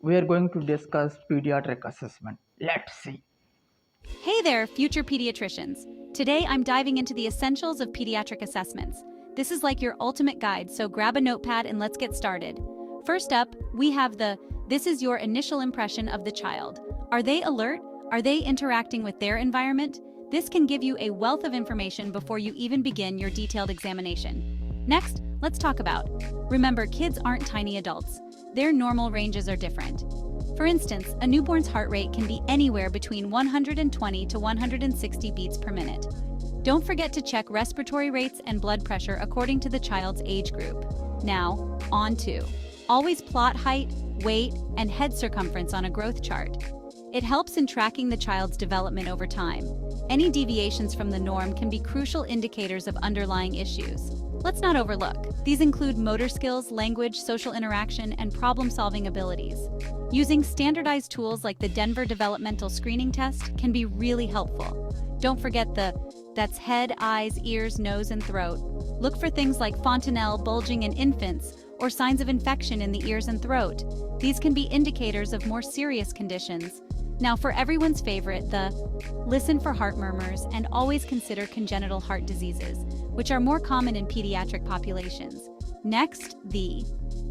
we are going to discuss pediatric assessment. Let's see. Hey there, future pediatricians. Today I'm diving into the essentials of pediatric assessments. This is like your ultimate guide, so grab a notepad and let's get started. First up, we have this is your initial impression of the child. Are they alert? Are they interacting with their environment? This can give you a wealth of information before you even begin your detailed examination. Next, let's talk about. Remember, kids aren't tiny adults. Their normal ranges are different. For instance, a newborn's heart rate can be anywhere between 120 to 160 beats per minute. Don't forget to check respiratory rates and blood pressure according to the child's age group. Now, on to. Always plot height, weight, and head circumference on a growth chart. It helps in tracking the child's development over time. Any deviations from the norm can be crucial indicators of underlying issues. Let's not overlook. These include motor skills, language, social interaction, and problem-solving abilities. Using standardized tools like the Denver Developmental Screening Test can be really helpful. Don't forget that's head, eyes, ears, nose, and throat. Look for things like fontanelle bulging in infants or signs of infection in the ears and throat. These can be indicators of more serious conditions. Now, for everyone's favorite, listen for heart murmurs and always consider congenital heart diseases, which are more common in pediatric populations. Next,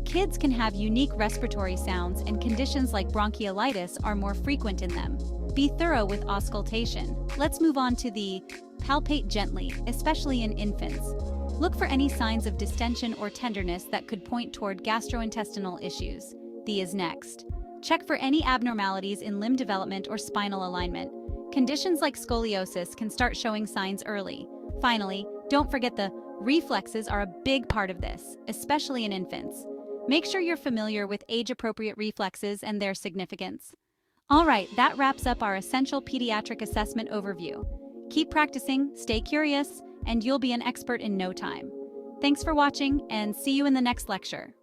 kids can have unique respiratory sounds, and conditions like bronchiolitis are more frequent in them. Be thorough with auscultation. Let's move on to palpate gently, especially in infants. Look for any signs of distension or tenderness that could point toward gastrointestinal issues. Is next. Check for any abnormalities in limb development or spinal alignment. Conditions like scoliosis can start showing signs early. Finally, don't forget the reflexes are a big part of this, especially in infants. Make sure you're familiar with age-appropriate reflexes and their significance. All right, that wraps up our essential pediatric assessment overview. Keep practicing, stay curious, and you'll be an expert in no time. Thanks for watching, and see you in the next lecture.